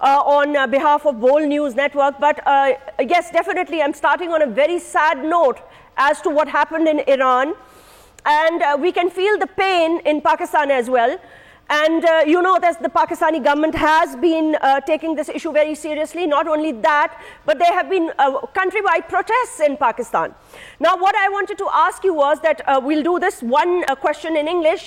on behalf of Bold News Network, but yes, definitely I'm starting on a very sad note as to what happened in Iran, and we can feel the pain in Pakistan as well. And you know that the Pakistani government has been taking this issue very seriously. Not only that, but there have been countrywide protests in Pakistan. Now what I wanted to ask you was that we'll do this one question in English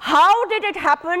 how did it happen,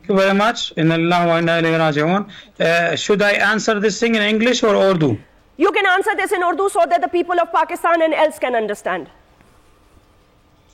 Thank you very much. Inna lillahi wa inna ilayhi raji'un. Should I answer this thing in English or Urdu? You can answer this in Urdu so that the people of Pakistan and else can understand.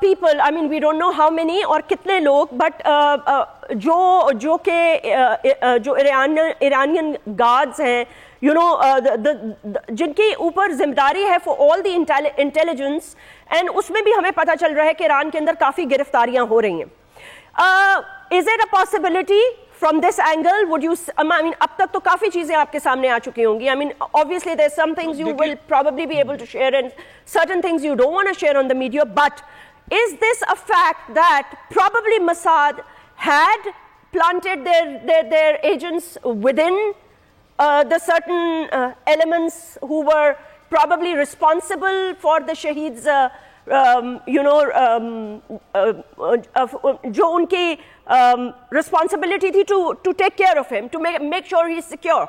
people, I mean, we don't know how many or kitne log, but jo Iranian guards hain, you know, jinki upar zimmedari hai for all the intelligence, and usme bhi hame pata chal raha hai ki Iran ke andar kafi giriftariyan ho rahi hain. Is it a possibility from this angle? Would you, I mean, ab tak to kafi cheezein aapke samne aa chuki hongi. I mean, obviously there's some things you will probably be able to share and certain things you don't want to share on the media, but is this a fact that probably Mossad had planted their agents within the certain elements who were probably responsible for the shaheeds, you know, jo unki responsibility thi to take care of him, to make sure he's secure?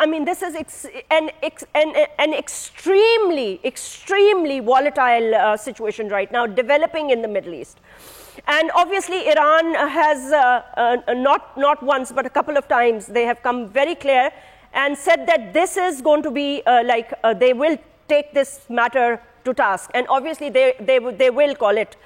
I mean, this is an extremely volatile situation right now developing in the Middle East. And obviously Iran has not once but a couple of times they have come very clear and said that this is going to be they will take this matter to task, and obviously they will call it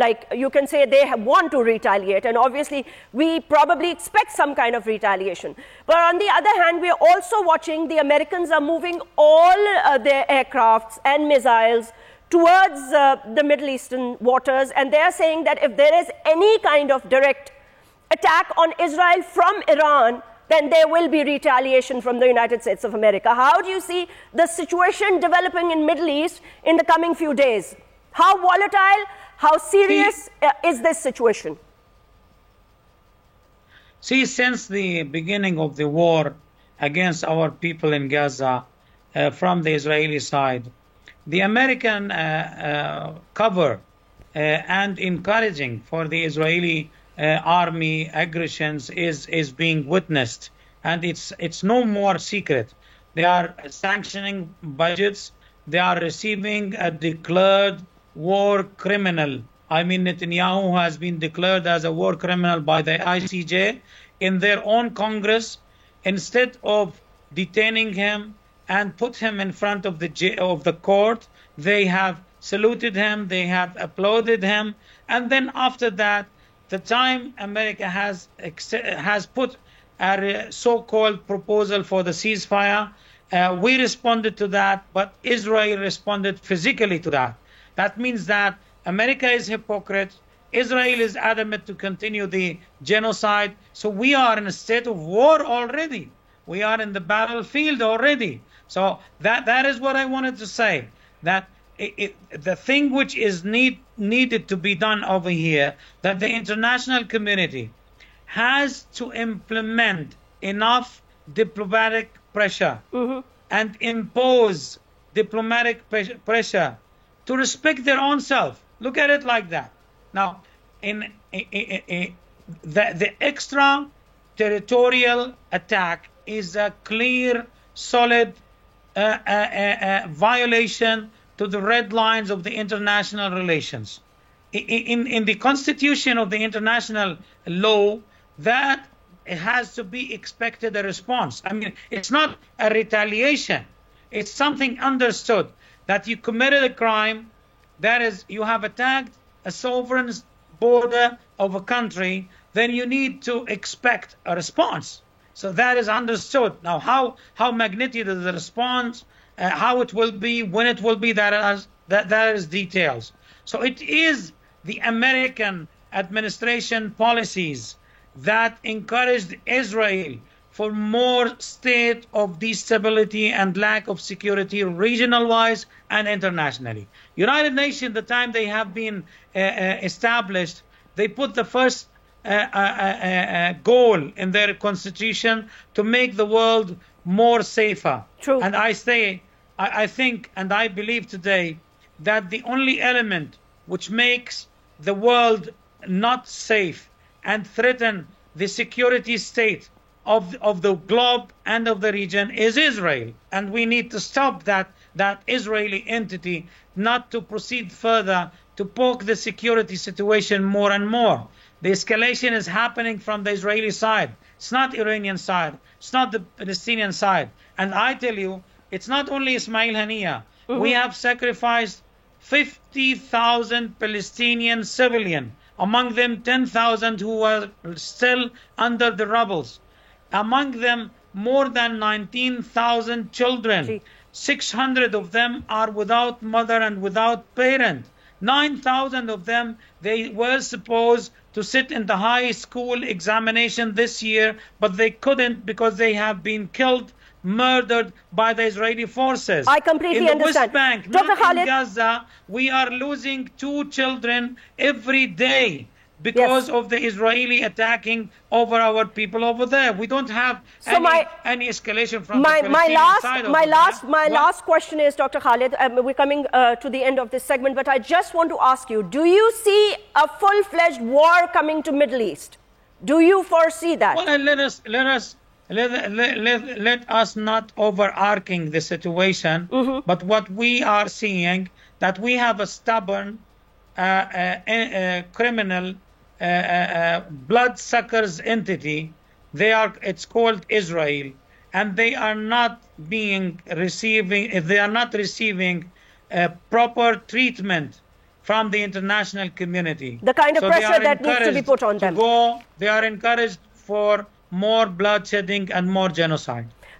like you can say they want to retaliate, and obviously we probably expect some kind of retaliation. But on the other hand, we are also watching the Americans are moving all their aircrafts and missiles towards the Middle Eastern waters, and they are saying that if there is any kind of direct attack on Israel from Iran, then there will be retaliation from the United States of America. How do you see the situation developing in Middle East in the coming few days? How volatile, how serious is this situation? See, since the beginning of the war against our people in Gaza from the Israeli side, the American cover and encouraging for the Israeli army aggressions is being witnessed, and it's no more secret. They are sanctioning budgets. They are receiving a declared war criminal. I mean, Netanyahu has been declared as a war criminal by the ICJ in their own Congress. Instead of detaining him and put him in front of the court, they have saluted him, they have applauded him, and then after that, the time America has put a so-called proposal for the ceasefire, we responded to that, but Israel responded physically to that. That means that America is hypocrite. Israel is adamant to continue the genocide. So we are in a state of war already. We are in the battlefield already. So that is what I wanted to say. That the thing which is needed to be done over here, that the international community has to implement enough diplomatic pressure and impose diplomatic pressure to respect their own self. Look at it like that. Now, the extra-territorial attack is a clear, solid violation to the red lines of the international relations. In the constitution of the international law, that it has to be expected a response. I mean, it's not a retaliation. It's something understood that you committed a crime, that is, you have attacked a sovereign border of a country, then you need to expect a response. So that is understood. Now, how magnificent is the response, how it will be, when it will be, that is details. So it is the American administration policies that encouraged Israel for more state of destability and lack of security regional-wise and internationally. United Nations, the time they have been established, they put the first goal in their constitution to make the world more safer. True. And I think and I believe today that the only element which makes the world not safe and threaten the security state of the globe and of the region is Israel. And we need to stop that Israeli entity not to proceed further to poke the security situation more and more. The escalation is happening from the Israeli side. It's not Iranian side. It's not the Palestinian side. And I tell you, it's not only Ismail Haniyeh. We have sacrificed 50,000 Palestinian civilians, among them 10,000 who were still under the rubbles. Among them, more than 19,000 children. 600 of them are without mother and without parent. 9,000 of them, they were supposed to sit in the high school examination this year, but they couldn't because they have been killed, murdered by the Israeli forces. I completely understand. In the West Bank, Dr. not Khalid, in Gaza, we are losing 2 children every day because of the Israeli attacking over our people over there. We don't have any escalation from the Palestinian side over there. My last question is, Dr. Khalid, we're coming to the end of this segment, but I just want to ask you, do you see a full-fledged war coming to Middle East? Do you foresee that? Well, let us not overarching the situation, but what we are seeing, that we have a stubborn criminal bloodsuckers entity. It's called Israel, and they are not receiving proper treatment from the international community. The kind of pressure that needs to be put on them. They are encouraged for more bloodshedding and more genocide.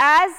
as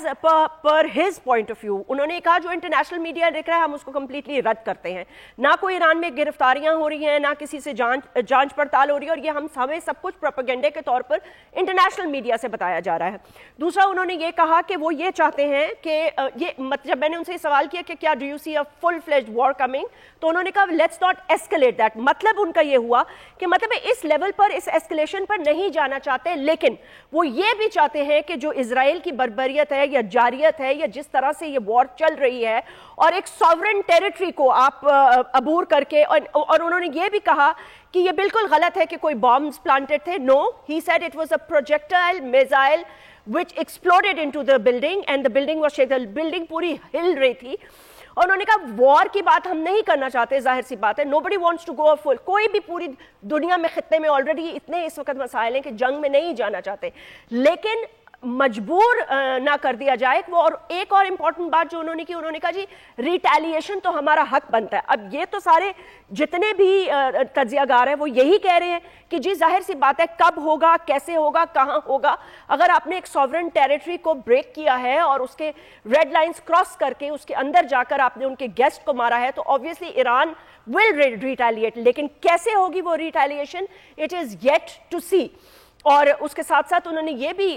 per his point of view. انہوں نے کہا جو international media لکھ رہا ہے ہم اس کو completely رد کرتے ہیں. نہ کوئی ایران میں گرفتاریاں ہو رہی ہیں, نہ کسی سے جانچ پڑتال ہو رہی ہے, اور یہ ہمیں سب کچھ پروپیگنڈے کے طور پر انٹرنیشنل میڈیا سے بتایا جا رہا ہے. دوسرا انہوں نے یہ کہا کہ وہ یہ چاہتے ہیں کہ جب میں نے ان سے سوال کیا کہ کیا do you see a full fledged war coming, تو انہوں نے کہا لیٹس ناٹ ایسکیلیٹ دیٹ. مطلب ان کا یہ ہوا کہ مطلب اس لیول پر, اس ایسکیلیشن پر نہیں جانا چاہتے, لیکن وہ یہ بھی چاہتے ہیں کہ جو اسرائیل کی بربریت ہے یا جاریت ہے یا جس طرح سے یہ وار چل رہی ہے اور ایک سوورن ٹیریٹری کو آپ عبور کر کے, اور انہوں نے یہ بھی کہا کہ یہ بالکل غلط ہے کہ کوئی بامز پلانٹڈ تھے. No, he said it was a projectile missile which exploded into the building and the building was shaken. building پوری ہل رہی تھی. اور انہوں نے کہا وار کی بات ہم نہیں کرنا چاہتے, ظاہر سی بات ہے, nobody wants to go full. کوئی بھی پوری دنیا میں خطے میں آلریڈی اتنے اس وقت مسائل ہیں کہ جنگ میں نہیں جانا چاہتے, لیکن مجبور نہ کر دیا جائے. وہ اور ایک اور امپورٹنٹ بات جو انہوں نے کی, انہوں نے کہا جی ریٹیلیشن تو ہمارا حق بنتا ہے. اب یہ تو سارے جتنے بھی تجزیہ کار ہیں وہ یہی کہہ رہے ہیں کہ جی ظاہر سی بات ہے کب ہوگا, کیسے ہوگا, کہاں ہوگا. اگر آپ نے ایک سوورن ٹیریٹری کو بریک کیا ہے اور اس کے ریڈ لائنز کراس کر کے اس کے اندر جا کر آپ نے ان کے گیسٹ کو مارا ہے, تو obviously ایران will retaliate. لیکن کیسے ہوگی وہ retaliation, it is yet to see. اور اس کے ساتھ ساتھ انہوں نے یہ بھی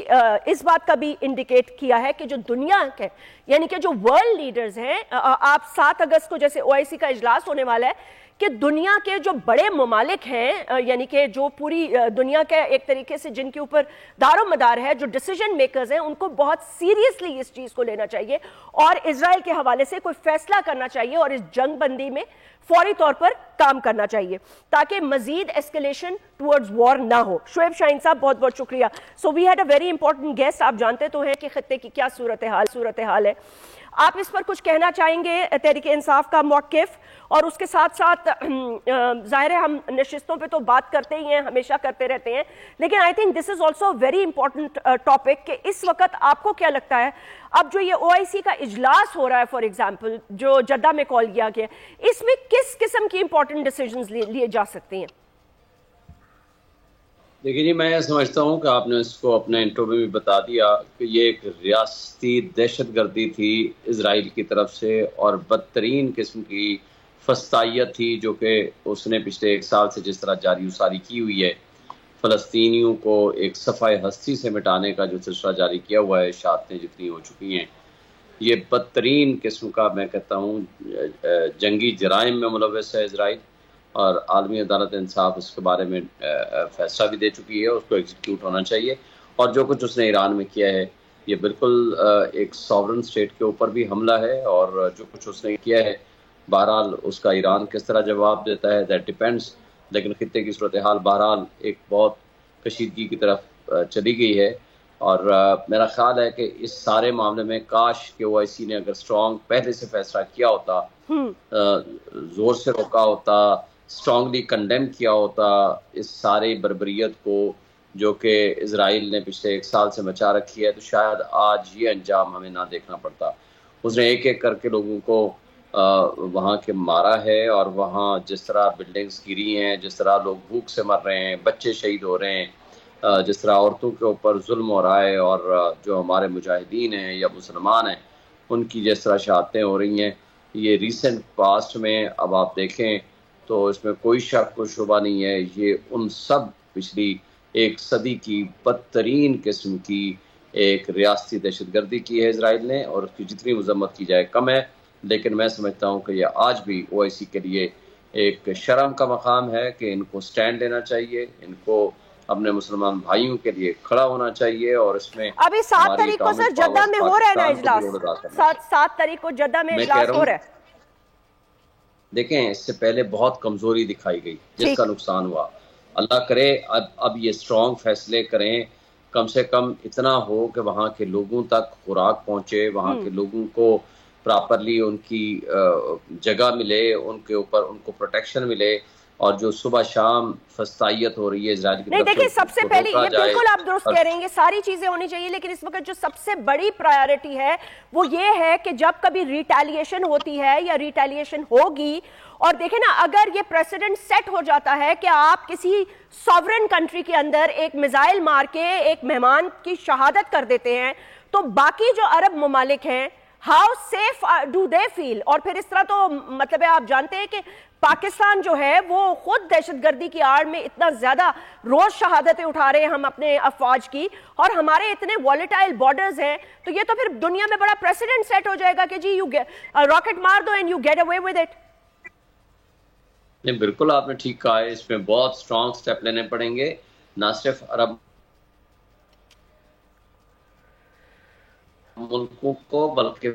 اس بات کا بھی انڈیکیٹ کیا ہے کہ جو دنیا کے یعنی کہ جو ورلڈ لیڈرز ہیں, آپ 7 اگست کو جیسے OIC کا اجلاس ہونے والا ہے, کہ دنیا کے جو بڑے ممالک ہیں یعنی کہ جو پوری دنیا کے ایک طریقے سے جن کے اوپر دار و مدار ہے, جو ڈیسیجن میکرز ہیں, ان کو بہت سیریسلی اس چیز کو لینا چاہیے اور اسرائیل کے حوالے سے کوئی فیصلہ کرنا چاہیے اور اس جنگ بندی میں فوری طور پر کام کرنا چاہیے تاکہ مزید ایسکیلیشن ٹورڈز وار نہ ہو. شعیب شاہین صاحب بہت بہت شکریہ. So we had a very important guest. آپ جانتے تو ہیں کہ خطے کی کیا صورتحال ہے. آپ اس پر کچھ کہنا چاہیں گے تحریک انصاف کا موقف, اور اس کے ساتھ ساتھ ظاہر ہے ہم نشستوں پہ تو بات کرتے ہی ہیں, ہمیشہ کرتے رہتے ہیں, لیکن I think this is also very important topic کہ اس وقت آپ کو کیا لگتا ہے اب جو یہ OIC کا اجلاس ہو رہا ہے فار ایگزامپل جو جدہ میں کال کیا گیا, اس میں کس قسم کی امپورٹنٹ ڈیسیجنز لیے جا سکتے ہیں؟ دیکھیے جی, میں سمجھتا ہوں کہ آپ نے اس کو اپنے انٹرو میں بھی بتا دیا کہ یہ ایک ریاستی دہشت گردی تھی اسرائیل کی طرف سے, اور بدترین قسم کی فسطائیت تھی جو کہ اس نے پچھلے 1 سال سے جس طرح جاری وساری کی ہوئی ہے, فلسطینیوں کو ایک صفحہ ہستی سے مٹانے کا جو سلسلہ جاری کیا ہوا ہے, شہادتیں جتنی ہو چکی ہیں, یہ بدترین قسم کا میں کہتا ہوں جنگی جرائم میں ملوث ہے اسرائیل, اور عالمی عدالت انصاف اس کے بارے میں فیصلہ بھی دے چکی ہے, اس کو ایگزیکیوٹ ہونا چاہیے. اور جو کچھ اس نے ایران میں کیا ہے یہ بالکل ایک ساورن اسٹیٹ کے اوپر بھی حملہ ہے, اور جو کچھ اس نے کیا ہے بہرحال اس کا ایران کس طرح جواب دیتا ہے دیٹ ڈیپینڈس. لیکن خطے کی صورتحال بہرحال ایک بہت کشیدگی کی طرف چلی گئی ہے, اور میرا خیال ہے کہ اس سارے معاملے میں کاش کہ OIC نے اگر اسٹرانگ پہلے سے فیصلہ کیا ہوتا, زور سے روکا ہوتا, اسٹرانگلی کنڈیم کیا ہوتا اس سارے بربریت کو جو کہ اسرائیل نے پچھلے 1 سال سے مچا رکھی ہے, تو شاید آج یہ انجام ہمیں نہ دیکھنا پڑتا. اس نے ایک ایک کر کے لوگوں کو وہاں کے مارا ہے, اور وہاں جس طرح بلڈنگز گری ہیں, جس طرح لوگ بھوک سے مر رہے ہیں, بچے شہید ہو رہے ہیں, جس طرح عورتوں کے اوپر ظلم ہو رہا ہے, اور جو ہمارے مجاہدین ہیں یا مسلمان ہیں ان کی جس طرح شہادتیں ہو رہی ہیں, یہ ریسنٹ پاسٹ میں اب آپ دیکھیں تو اس میں کوئی شک و شبہ نہیں ہے, یہ ان سب پچھلی 1 صدی کی بدترین قسم کی ایک ریاستی دہشت گردی کی ہے اسرائیل نے, اور اس کی جتنی مذمت کی جائے کم ہے. لیکن میں سمجھتا ہوں کہ یہ آج بھی OIC کے لیے ایک شرم کا مقام ہے کہ ان کو سٹینڈ لینا چاہیے, ان کو اپنے مسلمان بھائیوں کے لیے کھڑا ہونا چاہیے. اور اس میں ابھی 7 تاریخ کو سر جدہ میں ہو رہا ہے نا اجلاس, 7 تاریخ کو جدہ میں اجلاس ہو رہا ہے. دیکھیں اس سے پہلے بہت کمزوری دکھائی گئی جس کا نقصان ہوا. اللہ کرے اب یہ اسٹرانگ فیصلے کریں, کم سے کم اتنا ہو کہ وہاں کے لوگوں تک خوراک پہنچے, وہاں کے لوگوں کو پراپرلی ان کی جگہ ملے, ان کے اوپر ان کو پروٹیکشن ملے, اور جو صبح شام فسطائیت ہو رہی ہے اسرائیل کی طرف سے. نہیں دیکھیں سب سے پہلے یہ بالکل آپ درست کہہ رہے ہیں, یہ ساری چیزیں ہونی چاہیے, لیکن اس وقت جو سب سے بڑی پرائیورٹی ہے وہ یہ ہے کہ جب کبھی ریٹیلیشن ہوتی ہے یا ریٹیلیشن ہوگی, اور دیکھیں نا اگر یہ پریسیڈنٹ سیٹ ہو جاتا ہے کہ آپ کسی سوورن کنٹری کے اندر ایک میزائل مار کے ایک مہمان کی شہادت کر دیتے ہیں, تو باقی جو عرب ممالک ہیں ہاؤ سیف ڈو دے فیل؟ اور پھر اس طرح تو مطلب ہے آپ جانتے ہیں کہ پاکستان جو ہے وہ خود دہشت گردی کی آڑ میں اتنا زیادہ روز شہادتیں اٹھا رہے ہیں ہم اپنے افواج کی, اور ہمارے اتنے والیٹائل بارڈرز ہیں, تو یہ تو پھر دنیا میں بڑا پریسیڈنٹ سیٹ ہو جائے گا کہ جی یو راکٹ مار دو and you get away with it. نہیں بالکل آپ نے ٹھیک کہا ہے, اس میں بہت سٹرونگ سٹیپ لینے پڑیں گے, نہ صرف عرب ملکوں کو بلکہ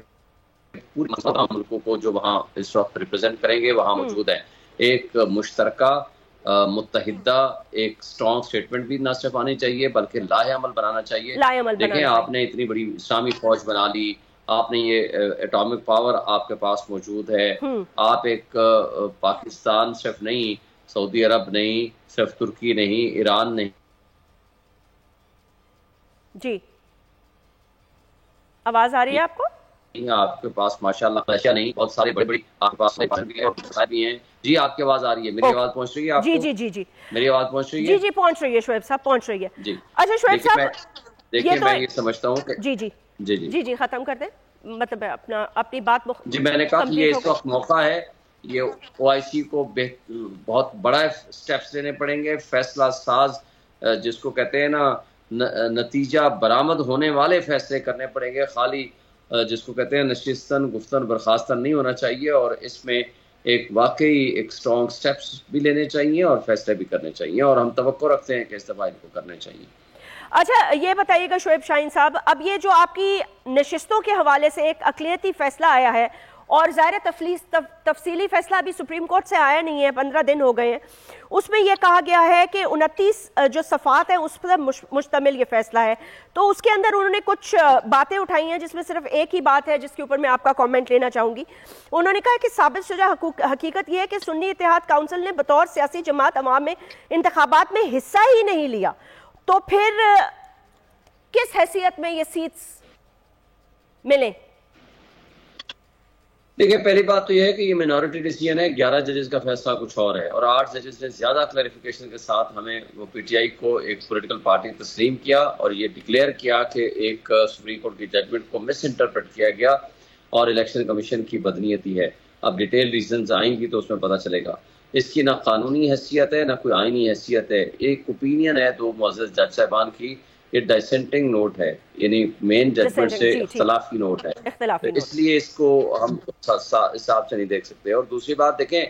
پورے ملکوں کو جو وہاں اس وقت ریپرزینٹ کریں گے وہاں موجود ہیں. ایک مشترکہ متحدہ ایک سٹرونگ سٹیٹمنٹ بھی نہ صرف آنی چاہیے بلکہ لاہے عمل بنانا چاہیے. دیکھیں آپ نے اتنی بڑی اسلامی فوج بنا لی, آپ نے یہ ایٹامک پاور آپ کے پاس موجود ہے, آپ ایک پاکستان صرف نہیں, سعودی عرب نہیں, صرف ترکی نہیں, ایران نہیں. جی آواز آ رہی ہے آپ کو؟ آپ کے پاس ماشاءاللہ رشیا نہیں, بہت سارے بڑے بڑے آپ کے پاس بھی ہیں. جی آپ کی آواز آ رہی ہے, میری آواز پہنچ رہی ہے آپ کو؟ جی جی جی جی میری آواز پہنچ رہی ہے؟ جی جی پہنچ رہی ہے شعیب صاحب, پہنچ رہی ہے. جی اچھا شعیب صاحب دیکھیں میں یہ سمجھتا ہوں کہ جی جی جی جی جی جی ختم کر دیں, مطلب اپنی بات. جی میں نے کہا کہ یہ اس وقت موقع ہے, یہ او آئی سی کو بہت بڑا سٹیپس لینے پڑیں گے, فیصلہ ساز جس کو کہتے ہیں نا نتیجہ برآمد ہونے والے فیصلے کرنے پڑیں گے, خالی جس کو کہتے ہیں نشستن گفتن برخاستن نہیں ہونا چاہیے, اور اس میں ایک واقعی ایک سٹرونگ سٹیپس بھی لینے چاہیے اور فیصلے بھی کرنے چاہیے, اور ہم توقع رکھتے ہیں کہ اس دفعہ ان کو کرنے چاہیے. اچھا یہ بتائیے گا شعیب شاہین صاحب, اب یہ جو آپ کی نشستوں کے حوالے سے ایک اقلیتی فیصلہ آیا ہے, اور ظاہر تفصیلی فیصلہ ابھی سپریم کورٹ سے آیا نہیں ہے, 15 دن ہو گئے ہیں, اس میں یہ کہا گیا ہے کہ 29 جو صفحات ہیں اس پر مشتمل یہ فیصلہ ہے. تو اس کے اندر انہوں نے کچھ باتیں اٹھائی ہیں جس میں صرف ایک ہی بات ہے جس کے اوپر میں آپ کا کامنٹ لینا چاہوں گی. انہوں نے کہا کہ ثابت شدہ حقیقت یہ ہے کہ سنی اتحاد کونسل نے بطور سیاسی جماعت عوام میں انتخابات میں حصہ ہی نہیں لیا, تو پھر کس حیثیت میں یہ سیٹس ملیں؟ دیکھیں پہلی بات تو یہ ہے کہ یہ مینورٹی ڈیسیژن ہے, 11 ججز کا فیصلہ کچھ اور ہے, اور 8 ججز نے زیادہ کلیریفیکیشن کے ساتھ ہمیں وہ پی ٹی آئی کو ایک پولیٹیکل پارٹی تسلیم کیا, اور یہ ڈکلیئر کیا کہ ایک سپریم کورٹ کی ججمنٹ کو مس انٹرپریٹ کیا گیا اور الیکشن کمیشن کی بدنیتی ہے. اب ڈیٹیل ریزنز آئیں گی تو اس میں پتہ چلے گا. اس کی نہ قانونی حیثیت ہے نہ کوئی آئینی حیثیت ہے, ایک اوپینین ہے 2 معزز جج صاحبان کی, یہ ڈائسنٹنگ نوٹ ہے, یعنی مین ججمنٹ سے اختلافی نوٹ ہے, اس لیے اس کو ہم حساب سے نہیں دیکھ سکتے. اور دوسری بات دیکھیں,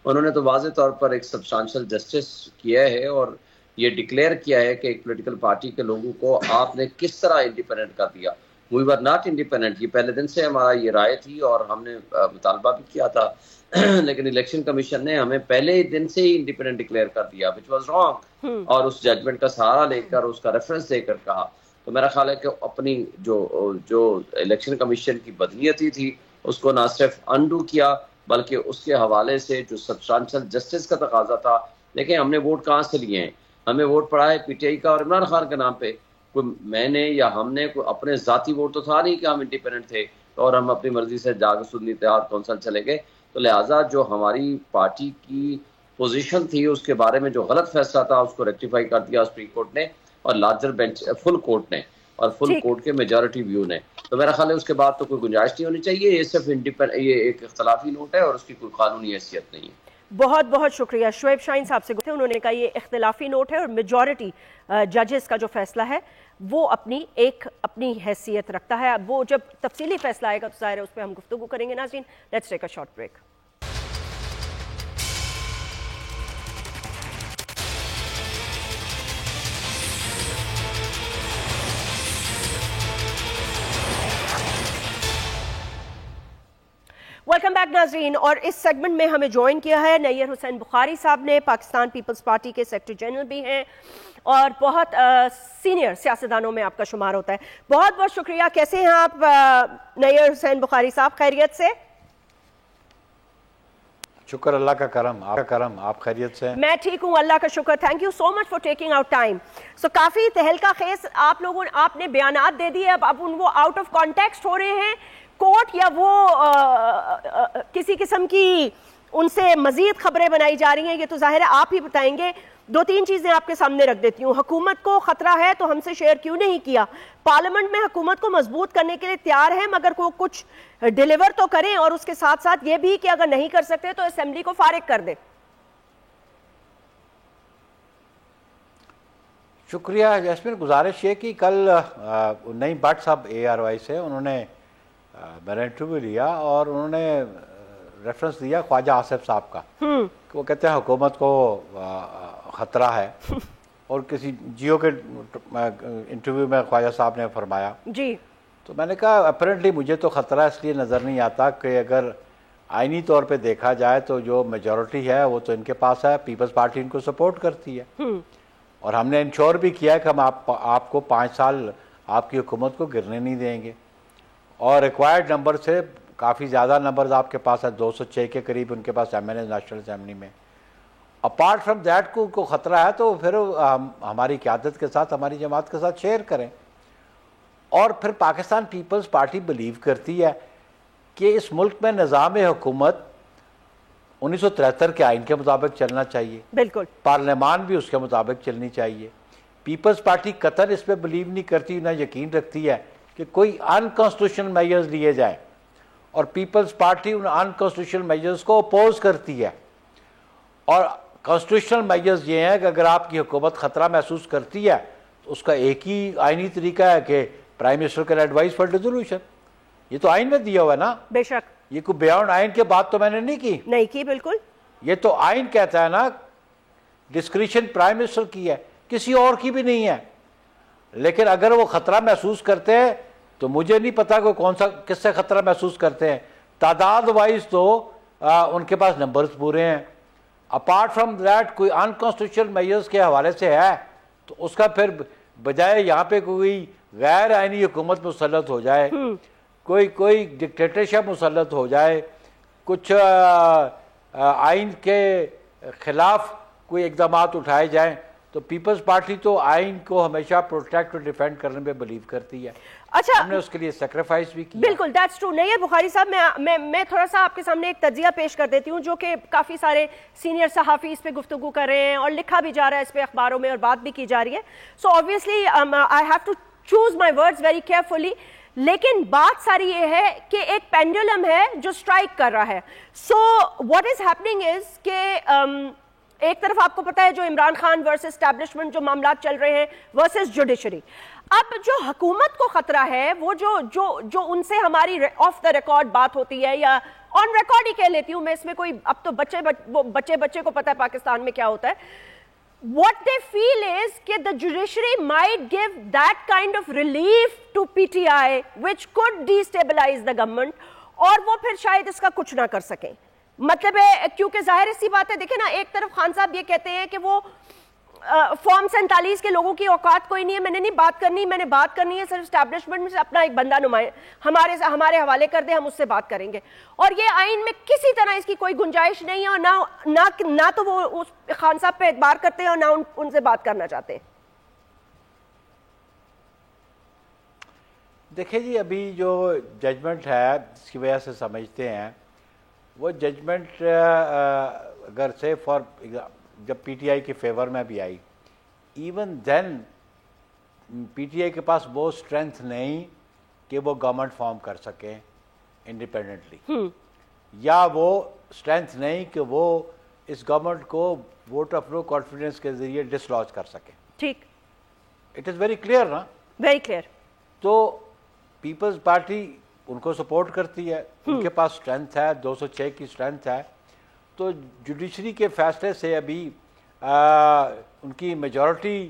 انہوں نے تو واضح طور پر ایک سبسٹانشل جسٹس کیا ہے, اور یہ ڈکلیئر کیا ہے کہ ایک پولیٹیکل پارٹی کے لوگوں کو آپ نے کس طرح انڈیپینڈنٹ کر دیا. وی ور ناٹ انڈیپینڈنٹ, یہ پہلے دن سے ہمارا یہ رائے تھی اور ہم نے مطالبہ بھی کیا تھا, لیکن الیکشن کمیشن نے ہمیں پہلے دن سے ہی انڈیپینڈنٹ ڈکلیئر کر دیا, which was wrong, اور اس ججمنٹ کا سہارا لے کر اس کا ریفرنس دے کر کہا. تو میرا خیال ہے کہ اپنی جو الیکشن کمیشن کی بدنیتی تھی اس کو نہ صرف انڈو کیا بلکہ اس کے حوالے سے جو سبسٹانشل جسٹس کا تقاضا تھا. دیکھیں ہم نے ووٹ کہاں سے لیے ہیں, ہمیں ووٹ پڑا ہے پی ٹی آئی کا اور عمران خان کے نام پہ. کوئی میں نے یا ہم نے کوئی اپنے ذاتی ووٹ تو تھا نہیں کہ ہم انڈیپینڈنٹ تھے اور ہم اپنی مرضی سے جا کے سنی اتحاد کونسل چلے گئے. تو لہٰذا جو ہماری پارٹی کی پوزیشن تھی اس کے بارے میں جو غلط فیصلہ تھا اس کو ریکٹیفائی کر دیا سپریم کورٹ نے اور لارجر بینچ فل کورٹ نے اور فل کورٹ کے میجورٹی ویو نے. تو میرا خیال ہے اس کے بعد تو کوئی گنجائش نہیں ہونی چاہیے. یہ صرف یہ ایک اختلافی نوٹ ہے اور اس کی کوئی قانونی حیثیت نہیں ہے. بہت بہت شکریہ شعیب شاہین صاحب سے گفتگو. انہوں نے کہا یہ اختلافی نوٹ ہے اور میجورٹی ججز کا جو فیصلہ ہے وہ اپنی حیثیت رکھتا ہے. وہ جب تفصیلی فیصلہ آئے گا تو ظاہر ہے اس پہ ہم گفتگو کریں گے. ناظرین let's take a short break. Welcome back ناظرین. اور اس سیگمنٹ میں ہمیں جوائن کیا ہے نیئر حسین بخاری صاحب نے, پاکستان پیپلز پارٹی کے سیکرٹری جنرل بھی ہیں اور بہت سینئر سیاستدانوں میں آپ کا شمار ہوتا ہے. بہت بہت شکریہ. کیسے ہیں آپ نیئر حسین بخاری صاحب؟ خیریت سے؟ شکر اللہ کا کرم, آپ کا کرم, آپ خیریت سے؟ میں ٹھیک ہوں اللہ کا شکر. Thank you so much for taking out time. So کافی تہلکہ خیز آپ نے بیانات دے دیے, اب وہ آؤٹ آف کانٹیکسٹ ہو رہے ہیں. کورٹ یا وہ کسی قسم کی ان سے مزید خبریں بنائی جا رہی ہیں، یہ تو ظاہر ہے آپ ہی بتائیں گے. 2-3 چیزیں آپ کے سامنے رکھ دیتی ہوں. حکومت کو خطرہ ہے تو ہم سے شیئر کیوں نہیں کیا؟ پارلیمنٹ میں حکومت کو مضبوط کرنے کے لیے تیار ہیں، مگر کو کچھ ڈیلیور تو کریں، اور اس کے ساتھ ساتھ یہ بھی کہ اگر نہیں کر سکتے تو اسمبلی کو فارغ کر دیں. شکریہ جیسمین. گزارش یہ کہ کل نئی بٹ صاحب ARY سے انہوں نے میرا انٹرویو لیا اور انہوں نے ریفرنس دیا خواجہ آصف صاحب کا کہ وہ کہتے ہیں حکومت کو خطرہ ہے، اور کسی جیو کے انٹرویو میں خواجہ صاحب نے فرمایا. جی تو میں نے کہا اپیرنٹلی مجھے تو خطرہ اس لیے نظر نہیں آتا کہ اگر آئینی طور پہ دیکھا جائے تو جو میجورٹی ہے وہ تو ان کے پاس ہے، پیپلز پارٹی ان کو سپورٹ کرتی ہے، اور ہم نے انشور بھی کیا ہے کہ ہم آپ کو 5 سال آپ کی حکومت کو گرنے نہیں دیں گے، اور ریکوائرڈ نمبر سے کافی زیادہ نمبرز آپ کے پاس ہے، 206 کے قریب ان کے پاس MNA نیشنل اسمبلی میں. اپارٹ فرام دیٹ کو خطرہ ہے تو پھر ہماری قیادت کے ساتھ، ہماری جماعت کے ساتھ شیئر کریں. اور پھر پاکستان پیپلز پارٹی بلیو کرتی ہے کہ اس ملک میں نظام حکومت 1973 کے آئین کے مطابق چلنا چاہیے، بالکل، پارلیمان بھی اس کے مطابق چلنی چاہیے. پیپلز پارٹی قطر اس پہ بلیو نہیں کرتی، نہ یقین رکھتی ہے کہ کوئی انکانسٹیٹیوشنل میجرز لیے جائیں، اور پیپلز پارٹی ان انکانسٹیٹیوشنل میجرز کو اپوز کرتی ہے. اور کانسٹیٹیوشنل میجرز یہ ہیں کہ اگر آپ کی حکومت خطرہ محسوس کرتی ہے تو اس کا ایک ہی آئینی طریقہ ہے کہ prime minister can advise for resolution. یہ تو آئین میں دیا ہوا ہے نا، بے شک. یہ کوئی بیانڈ آئین کے بات تو میں نے نہیں کی. بالکل. یہ تو آئین کہتا ہے نا ڈسکریشن پرائم منسٹر کی ہے، کسی اور کی بھی نہیں ہے. لیکن اگر وہ خطرہ محسوس کرتے ہیں تو مجھے نہیں پتا کہ کون سا کس سے خطرہ محسوس کرتے ہیں. تعداد وائز تو ان کے پاس نمبرز پورے ہیں. اپارٹ فرام دیٹ کوئی انکانسٹیٹیوشنل میجرز کے حوالے سے ہے تو اس کا پھر بجائے یہاں پہ کوئی غیر آئینی حکومت مسلط ہو جائے، کوئی ڈکٹیٹرشپ مسلط ہو جائے، کچھ آئین کے خلاف کوئی اقدامات اٹھائے جائیں، تو پیپلز پارٹی تو آئین کو ہمیشہ پروٹیکٹ اور ڈیفینڈ کرنے میں بلیو کرتی ہے. اچھا، ہم نے اس کے لیے سیکریفائس بھی کیا. بالکل، دیٹس ٹرو. نہیں بخاری صاحب، میں تھوڑا سا آپ کے سامنے ایک تجزیہ پیش کر دیتی ہوں جو کہ کافی سارے سینئر صحافی اس پہ گفتگو کر رہے ہیں اور لکھا بھی جا رہا ہے اس پہ اخباروں میں اور بات بھی کی جا رہی ہے. So obviously I have to choose my words very carefully. لیکن بات ساری یہ ہے کہ ایک پینڈولم ہے جو اسٹرائک کر رہا ہے. So what is happening is کہ ایک طرف آپ کو پتا ہے جو عمران خان ورسز اسٹیبلشمنٹ جو معاملات چل رہے ہیں ورسز جوڈیشری. اب جو حکومت کو خطرہ ہے وہ جو ان سے ہماری آف دا ریکارڈ بات ہوتی ہے یا آن ریکارڈ ہی کہہ لیتی ہوں میں، اس میں کوئی اب تو بچے کو پتا ہے پاکستان میں کیا ہوتا ہے. What they feel is کہ the judiciary might give that kind of relief to PTI which could destabilize the government, اور وہ پھر شاید اس کا کچھ نہ کر سکیں. مطلب ہے کیونکہ ظاہر سی بات ہے، دیکھیں نا، ایک طرف خان صاحب یہ کہتے ہیں کہ وہ فارم 47 کے لوگوں کی اوقات کوئی نہیں ہے، میں نے نہیں بات کرنی، میں نے بات کرنی ہے صرف اسٹیبلشمنٹ میں سے اپنا ایک بندہ ہمارے حوالے کر دے، ہم اس سے بات کریں گے. اور یہ آئین میں کسی طرح اس کی کوئی گنجائش نہیں ہے، اور نہ تو وہ اس خان صاحب پہ اعتبار کرتے ہیں اور نہ ان سے بات کرنا چاہتے ہیں. دیکھیں جی، ابھی جو ججمنٹ ہے جس کی وجہ سے سمجھتے ہیں وہ ججمنٹ اگر سے فار جب پی ٹی آئی کے فیور میں بھی آئی، even then P T I کے پاس وہ اسٹرینتھ نہیں کہ وہ گورنمنٹ فارم کر سکیں انڈیپینڈنٹلی، یا وہ اسٹرینتھ نہیں کہ وہ اس گورنمنٹ کو ووٹ آف نو کانفیڈنس کے ذریعے ڈس لاج کر سکیں. ٹھیک، اٹ از ویری کلیئر نا، ویری کلیئر. تو پیپلز پارٹی ان کو سپورٹ کرتی ہے، ان کے پاس اسٹرینتھ ہے، 206 کی اسٹرینتھ ہے. تو جوڈیشری کے فیصلے سے ابھی ان کی میجورٹی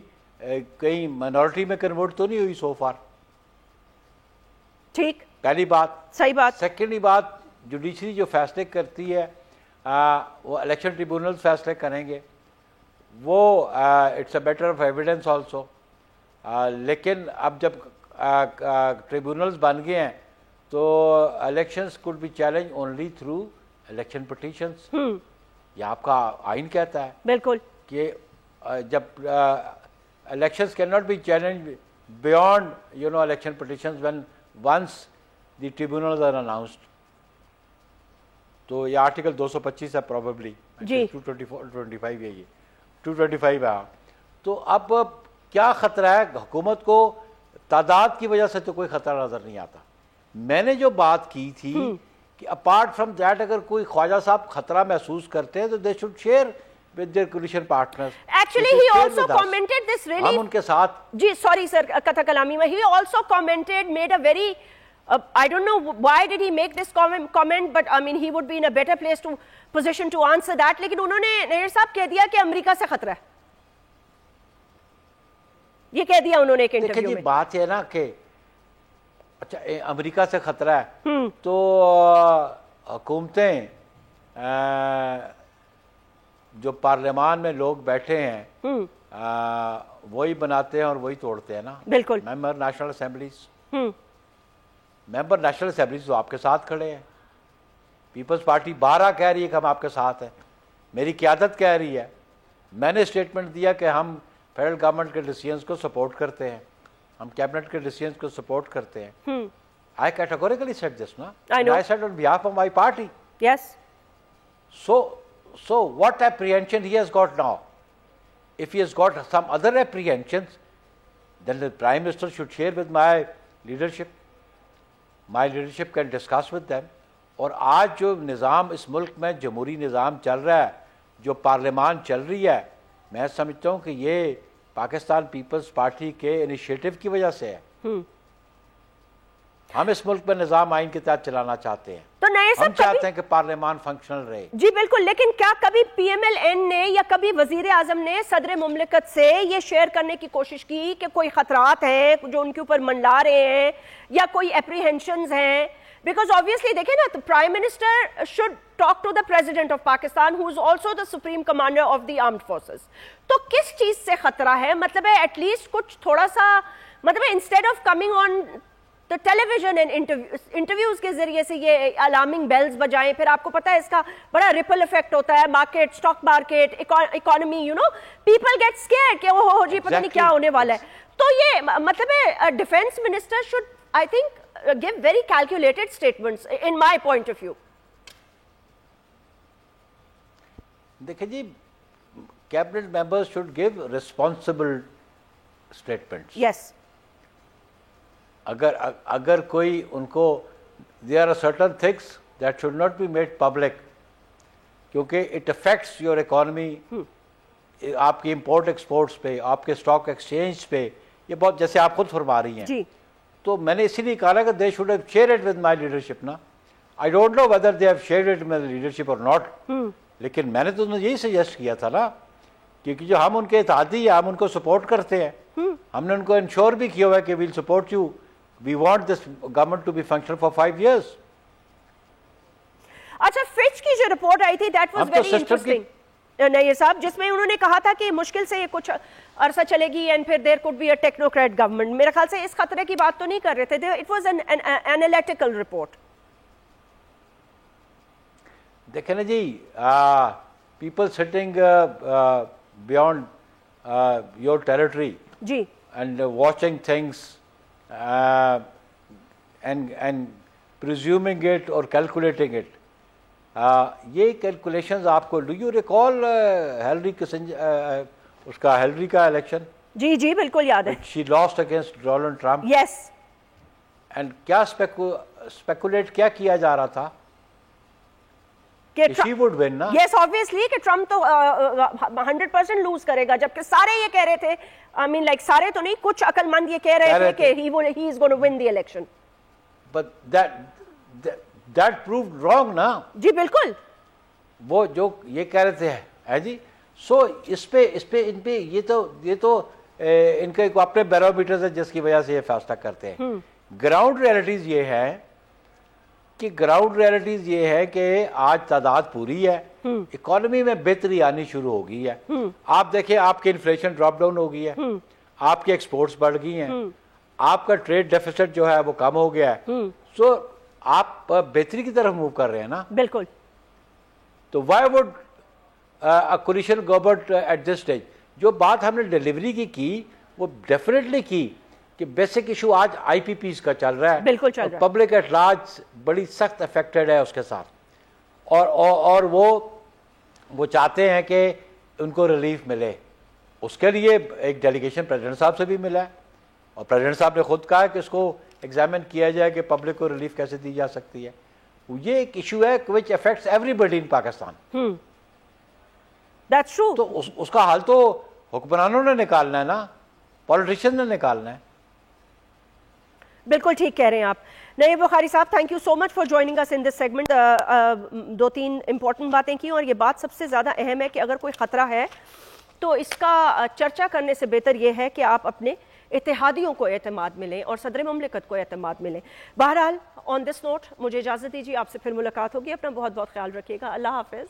کہیں مائنورٹی میں کنورٹ تو نہیں ہوئی سو فار. ٹھیک، پہلی بات. صحیح بات. سیکنڈلی بات، جوڈیشری جو فیصلے کرتی ہے وہ الیکشن ٹریبونل فیصلے کریں گے، وہ it's a matter of evidence also. لیکن اب جب ٹریبونلز بن گئے ہیں تو elections could be challenge only through election petitions. یہ آپ کا آئین کہتا ہے بالکل کہ جب elections cannot be challenged beyond election petitions when once the tribunals are announced. تو یہ آرٹیکل 225 ہے پروبیبلی, 225 ہے, یہ 225 ہے. تو اب کیا خطرہ ہے حکومت کو؟ تعداد کی وجہ سے تو کوئی خطرہ نظر نہیں آتا. میں نے جو بات کی تھی کہ اپارٹ فرام دیٹ اگر کوئی خواجہ صاحب خطرہ محسوس کرتے ہیں تو they should share with their coalition partners. Actually, he also commented this really. ہم ان کے ساتھ. جی sorry sir, Katha Kalami, he also commented, made a very, I don't know why did he make this comment, but I mean he would be in a better place to position to answer that. لیکن انہوں نے نیر صاحب کہہ دیا کہ امریکہ سے خطرہ ہے. یہ کہہ دیا انہوں نے ایک انٹرویو میں. دیکھیں جی بات ہے نا کہ اچھا امریکہ سے خطرہ ہے تو حکومتیں جو پارلیمان میں لوگ بیٹھے ہیں وہی بناتے ہیں اور وہی توڑتے ہیں نا. بالکل. ممبر نیشنل اسمبلیز تو آپ کے ساتھ کھڑے ہیں. پیپلز پارٹی 12 کہہ رہی ہے کہ ہم آپ کے ساتھ ہیں. میری قیادت کہہ رہی ہے, میں نے اسٹیٹمنٹ دیا کہ ہم فیڈرل گورنمنٹ کے ڈیسیژنز کو سپورٹ کرتے ہیں, ہم کیبنٹ کے ڈیسیژنز کو سپورٹ کرتے ہیں. I categorically said this, no? I know. I said on behalf of my party. Yes. So what apprehension he has got now? If he has got some other apprehensions, then the Prime Minister should share with my leadership. My leadership can discuss with them. اور آج جو نظام اس ملک میں جمہوری نظام چل رہا ہے, جو پارلیمان چل رہی ہے, میں سمجھتا ہوں کہ یہ پاکستان پیپلز پارٹی کے انیشیٹو کی وجہ سے ہے. ہم اس ملک میں نظام آئین کے تحت چلانا چاہتے ہیں, تو ہم چاہتے ہیں کہ پارلیمان فنکشنل رہے. جی بالکل, لیکن کیا کبھی پی ایم ایل این نے یا کبھی وزیر اعظم نے صدر مملکت سے یہ شیئر کرنے کی کوشش کی کہ کوئی خطرات ہیں جو ان کے اوپر منڈلا رہے ہیں یا کوئی اپریہنشنز ہیں؟ بیکاز obviously دیکھیں نا, the Prime Minister should talk to the President of Pakistan who is also the Supreme Commander of the Armed Forces. تو کس چیز سے خطرہ ہے؟ مطلب ہے ایٹ لیسٹ کچھ تھوڑا سا, مطلب ہے instead of coming on the television and interviews کے ذریعے سے یہ الارمنگ بیلز بجائیں, پھر آپ کو پتہ ہے اس کا بڑا ریپل افیکٹ ہوتا ہے, market, stock market, economy, you know, people get scared کہ وہ جی پتہ نہیں کیا ہونے والا ہے. تو یہ مطلب ہے defence minister should I think give very calculated statements in my point of view. دیکھیں جی, cabinet members should give responsible statements. Yes. اگر کوئی ان کو there are certain things that should not be made public کیونکہ it affects your economy, آپ کی import exports پہ, آپ کے اسٹاک ایکسچینج پہ, یہ بہت جیسے آپ خود فرما رہی ہیں. تو میں نے اسی لیے کہا کہ they should have shared it with my leadership نا. I don't know whether they have shared it with my leadership or not. لیکن میں نے تو انہیں یہی سجیسٹ کیا تھا نا, کیونکہ جو ہم ان کے اتحادی ہیں, ہم ان کو سپورٹ کرتے ہیں, ہم نے ان کو انشور بھی کیا ہوا ہے کہ we'll support you. We want this government to be functional for 5 years. اچھا, فچ کی جو رپورٹ آئی تھی that was very interesting. نہیں صاحب, جس میں انہوں نے کہا تھا کہ مشکل سے یہ کچھ عرصہ چلے گی and پھر there could be a technocrat government. میرے خیال سے اس خطرے کی بات تو نہیں کر رہے تھے. It was an analytical report. دیکھیں نا جی, people sitting beyond your territory جی and watching things and presuming it or calculating it. یہ کیلکولیشنز آپ کو, do you recall Hillary Kissinger, اس کا ہیلری کا الیکشن؟ جی جی بالکل یاد ہے. She lost against Donald Trump. Yes. And کیا اسپیکولیٹ کیا کیا جا رہا تھا کہ شی وڈ ون نا. یس obviously کہ ٹرمپ تو 100% لوز کرے گا, جبکہ سارے یہ کہہ رہے تھے, I mean like سارے تو نہیں, کچھ عقل مند یہ کہہ رہے تھے کہ he is going to win the election. But that proved wrong نا. جی بالکل. وہ جو یہ کہہ رہے تھے ہے جی, سو اس پہ ان پہ یہ تو ان کے اپنے بیرومیٹر ہے جس کی وجہ سے یہ فیصلہ کرتے ہیں. گراؤنڈ ریئلٹیز یہ ہے کہ آج تعداد پوری ہے, اکانومی میں بہتری آنی شروع ہو گئی ہے. آپ دیکھیں, آپ کی انفلیشن ڈراپ ڈاؤن ہو گئی ہے, آپ کی ایکسپورٹس بڑھ گئی ہیں, آپ کا ٹریڈ ڈیفیسٹ جو ہے وہ کم ہو گیا ہے. سو آپ بہتری کی طرف موو کر رہے ہیں نا. بالکل. تو why would coalition government at this stage, جو بات ہم نے ڈیلیوری کی وہ ڈیفینیٹلی کی کہ بیسک ایشو آج آئی پی پیز کا چل رہا ہے. بالکل چل رہا ہے. پبلک ایٹ لارج بڑی سخت افیکٹڈ ہے اس کے ساتھ, اور وہ چاہتے ہیں کہ ان کو ریلیف ملے. اس کے لیے ایک ڈیلیگیشن پریزیڈنٹ صاحب سے بھی ملا ہے اور پریزیڈنٹ صاحب نے خود کہا کہ اس کو ایگزامن کیا جائے کہ پبلک کو ریلیف کیسے دی جا سکتی ہے. یہ ایک ایشو ہے which affects everybody in Pakistan. That's true. تو اس کا حل تو حکمرانوں نے نکالنا ہے نا, پولیٹیشین نے نکالنا ہے. بالکل ٹھیک کہہ رہے ہیں آپ. نعیم بخاری صاحب, thank you so much for joining us in this segment. 2-3 important باتیں کی, اور یہ بات سب سے زیادہ اہم ہے کہ اگر کوئی خطرہ ہے تو اس کا چرچا کرنے سے بہتر یہ ہے کہ آپ اپنے اتحادیوں کو اعتماد ملیں اور صدر مملکت کو اعتماد ملیں. بہرحال آن دس نوٹ مجھے اجازت دیجیے, آپ سے پھر ملاقات ہوگی. اپنا بہت بہت خیال رکھیے گا. اللہ حافظ.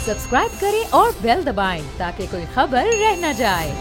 سبسکرائب کریں اور بیل دبائیں تاکہ کوئی خبر رہ نہ جائے.